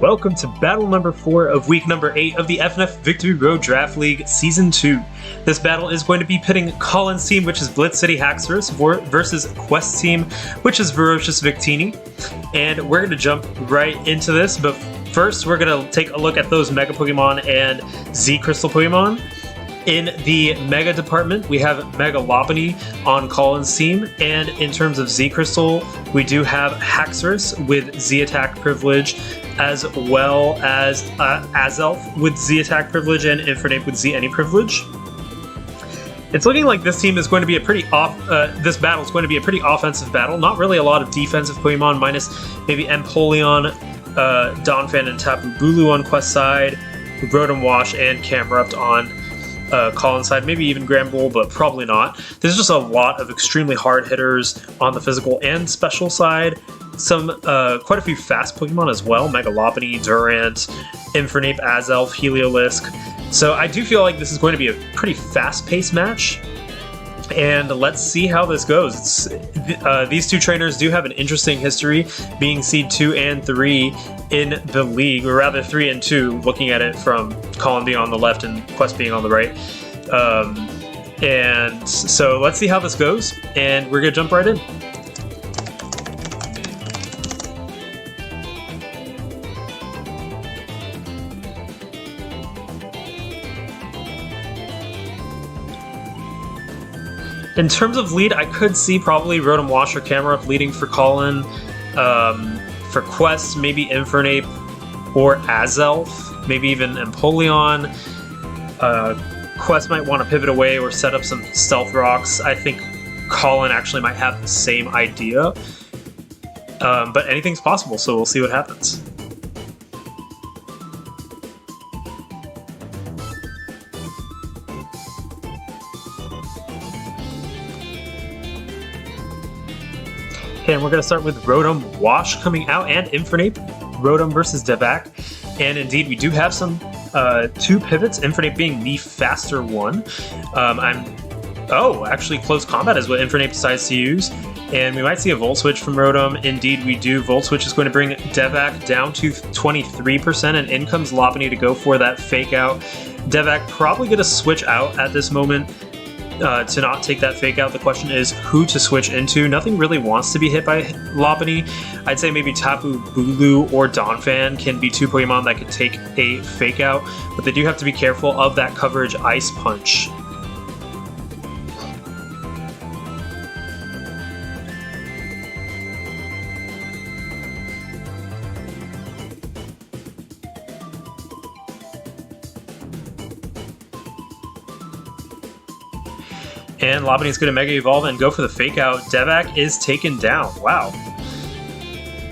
Welcome to battle number 4 of week number 8 of the FnF Victory Road Draft League Season 2. This battle is going to be pitting Colin's team, which is Blitz City Haxorus, versus Quest's team, which is Verocious Victini. And we're going to jump right into this, but first we're going to take a look at those Mega Pokemon and Z Crystal Pokemon. In the Mega department, we have Mega Lopunny on Colin's team, and in terms of Z Crystal, we do have Haxorus with Z Attack Privilege, as well as Azelf with Z Attack Privilege and Infernape with Z Any Privilege. It's looking like this team is going to be a pretty this battle is going to be a pretty offensive battle. Not really a lot of defensive Pokemon, minus maybe Empoleon, Donphan, and Tapu Bulu on Quest side, Rotom Wash, and Camerupt on Colin's side, maybe even Granbull, but probably not. There's just a lot of extremely hard hitters on the physical and special side. Some quite a few fast Pokemon as well: Mega Lopunny, Durant, Infernape, Azelf, Heliolisk. So I do feel like this is going to be a pretty fast-paced match, and let's see how this goes. These two trainers do have an interesting history, being seed 2 and 3 in the league, or rather 3 and 2, looking at it from Colin being on the left and Quest being on the right. And so let's see how this goes, and we're gonna jump right in. In terms of lead, I could see probably Rotom Wash or Camerupt leading for Colin. For Quest, maybe Infernape or Azelf, maybe even Empoleon. Quest might want to pivot away or set up some Stealth Rocks. I think Colin actually might have the same idea. But anything's possible, so we'll see what happens. And we're going to start with Rotom Wash coming out and Infernape, Rotom versus Devac. And indeed, we do have some 2 pivots, Infernape being the faster one. Actually close combat is what Infernape decides to use. And we might see a Volt Switch from Rotom. Indeed, we do. Volt Switch is going to bring Devac down to 23%, and in comes Lopunny to go for that Fake Out. Devac probably going to switch out at this moment. To not take that Fake Out. The question is who to switch into. Nothing really wants to be hit by Lopunny. I'd say maybe Tapu Bulu or Donphan can be 2 Pokemon that could take a Fake Out, but they do have to be careful of that coverage Ice Punch. And Lopunny's going to Mega Evolve and go for the Fake Out. Devac is taken down. Wow.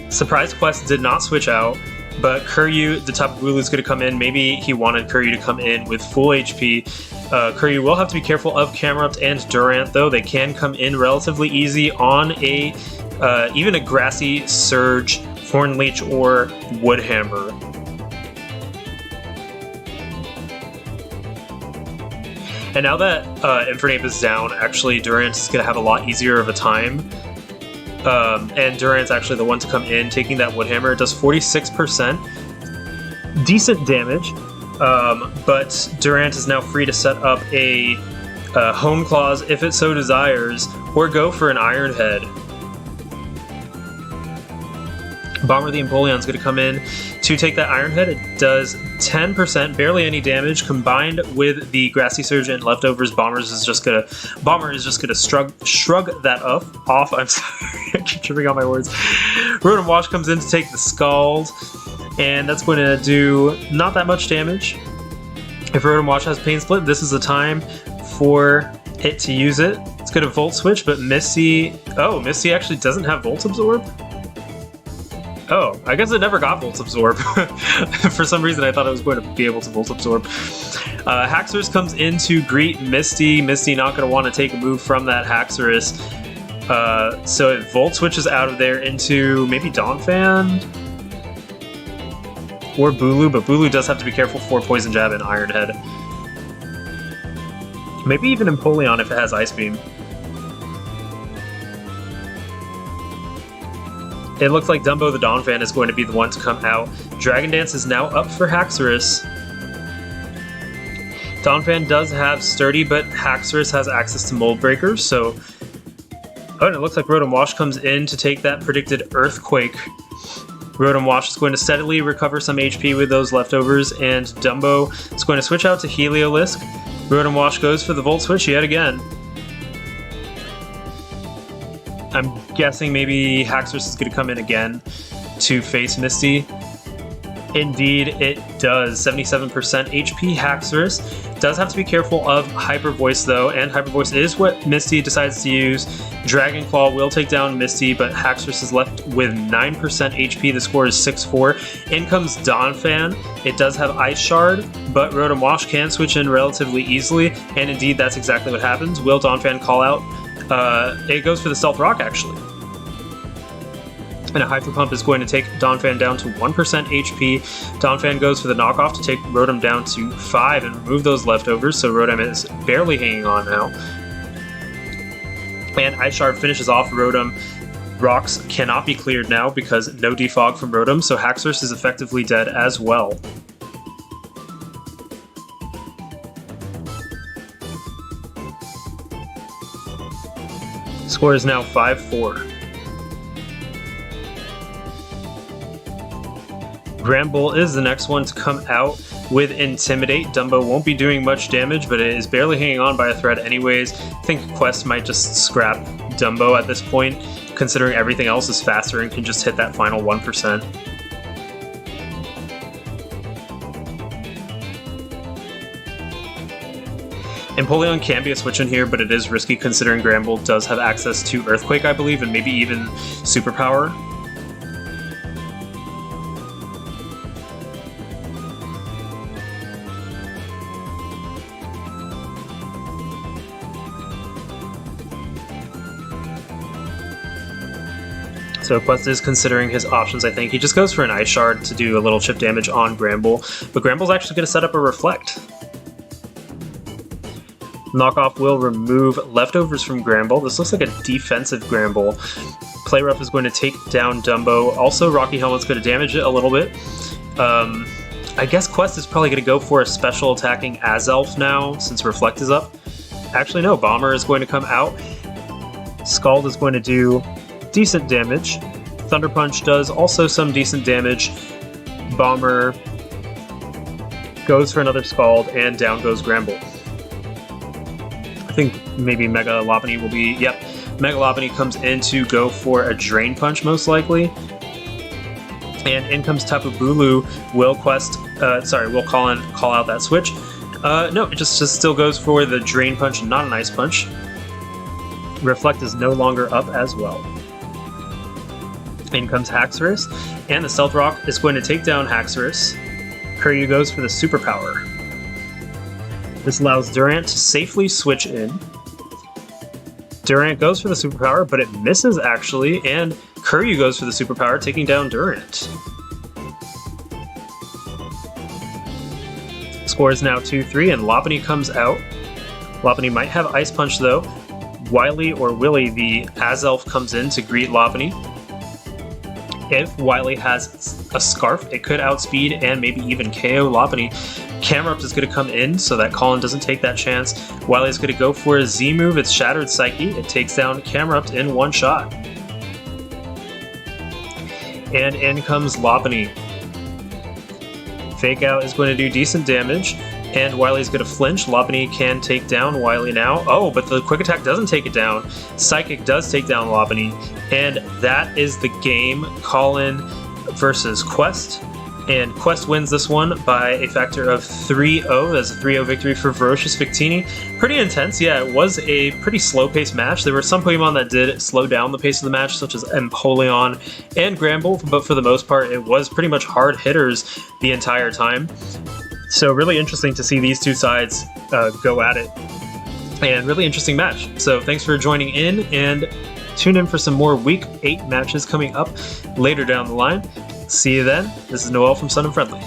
Surprise Quest did not switch out, but Kuryu, the Tapu Bulu, is going to come in. Maybe he wanted Kuryu to come in with full HP. Kuryu will have to be careful of Camerupt and Durant, though. They can come in relatively easy on a even a Grassy Surge, Horn Leech, or Woodhammer. And now that Infernape is down, actually Durant is going to have a lot easier of a time. And Durant's actually the one to come in, taking that Woodhammer. It does 46%. Decent damage, but Durant is now free to set up a Hone Claws if it so desires, or go for an Iron Head. Bomber the Empoleon is going to come in to take that Iron Head. It does 10%, barely any damage. Combined with the Grassy Surge and leftovers, Bomber is just gonna shrug that off. I'm sorry, I keep tripping on my words. Rotom Wash comes in to take the Scald, and that's going to do not that much damage. If Rotom Wash has Pain Split, this is the time for it to use it. It's going to Volt Switch, but Misty actually doesn't have Volt Absorb. Oh, I guess it never got Volt Absorb. For some reason, I thought it was going to be able to Volt Absorb. Haxorus comes in to greet Misty. Misty not going to want to take a move from that Haxorus. So it Volt Switches out of there into maybe Donphan? Or Bulu, but Bulu does have to be careful for Poison Jab and Iron Head. Maybe even Empoleon if it has Ice Beam. It looks like Dumbo the Donphan is going to be the one to come out. Dragon Dance is now up for Haxorus. Donphan does have Sturdy, but Haxorus has access to Mold Breakers, so... Oh, and it looks like Rotom Wash comes in to take that predicted Earthquake. Rotom Wash is going to steadily recover some HP with those leftovers, and Dumbo is going to switch out to Heliolisk. Rotom Wash goes for the Volt Switch yet again. I'm guessing maybe Haxorus is going to come in again to face Misty. Indeed, it does. 77% HP Haxorus. Does have to be careful of Hyper Voice, though, and Hyper Voice is what Misty decides to use. Dragon Claw will take down Misty, but Haxorus is left with 9% HP. The score is 6-4. In comes Donphan. It does have Ice Shard, but Rotom Wash can switch in relatively easily, and indeed, that's exactly what happens. Will Donphan call out? It goes for the Stealth Rock, actually. And a Hyper Pump is going to take Donphan down to 1% HP. Donphan goes for the knockoff to take Rotom down to 5 and remove those leftovers, so Rotom is barely hanging on now. And Ice Shard finishes off Rotom. Rocks cannot be cleared now because no defog from Rotom, so Haxorus is effectively dead as well. Score is now 5-4. Gramble is the next one to come out with Intimidate. Dumbo won't be doing much damage, but it is barely hanging on by a thread anyways. I think Quest might just scrap Dumbo at this point, considering everything else is faster and can just hit that final 1%. Empoleon can be a switch in here, but it is risky considering Gramble does have access to Earthquake, I believe, and maybe even Superpower. So Quest is considering his options, I think. He just goes for an Ice Shard to do a little chip damage on Gramble, but Gramble's actually going to set up a Reflect. Knockoff will remove leftovers from Gramble. This looks like a defensive Gramble. Play Rough is going to take down Dumbo. Also, Rocky Helmet's going to damage it a little bit. I guess Quest is probably going to go for a special attacking Azelf now, since Reflect is up. Actually, no. Bomber is going to come out. Scald is going to do decent damage. Thunder Punch does also some decent damage. Bomber goes for another Scald, and down goes Gramble. I think maybe Mega Lopunny will be... Yep, Mega Lopunny comes in to go for a Drain Punch, most likely. And in comes Tapu Bulu. Will call out that switch. No, it just still goes for the Drain Punch, not an Ice Punch. Reflect is no longer up as well. In comes Haxorus, and the Stealth Rock is going to take down Haxorus. Kuryu goes for the Superpower. This allows Durant to safely switch in. Durant goes for the Superpower, but it misses actually, and Kuryu goes for the Superpower, taking down Durant. Score is now 2-3, and Lopunny comes out. Lopunny might have Ice Punch though. Wily or Willy, the Azelf, comes in to greet Lopunny. If Wily has a Scarf, it could outspeed and maybe even KO Lopunny. Camerupt is going to come in so that Colin doesn't take that chance. Wily is going to go for a Z move. It's Shattered Psyche. It takes down Camerupt in one shot. And in comes Lopunny. Fake Out is going to do decent damage, and Wily's going to flinch. Lopunny can take down Wily now. Oh, but the Quick Attack doesn't take it down. Psychic does take down Lopunny, and that is the game. Colin versus Quest. And Quest wins this one by a factor of 3-0. That's a 3-0 victory for Verocious Victini. Pretty intense, yeah, it was a pretty slow-paced match. There were some Pokemon that did slow down the pace of the match, such as Empoleon and Gramble, but for the most part, it was pretty much hard hitters the entire time. So really interesting to see these two sides go at it. And really interesting match. So thanks for joining in, and tune in for some more Week 8 matches coming up later down the line. See you then. This is Noel from Sun and Friendly.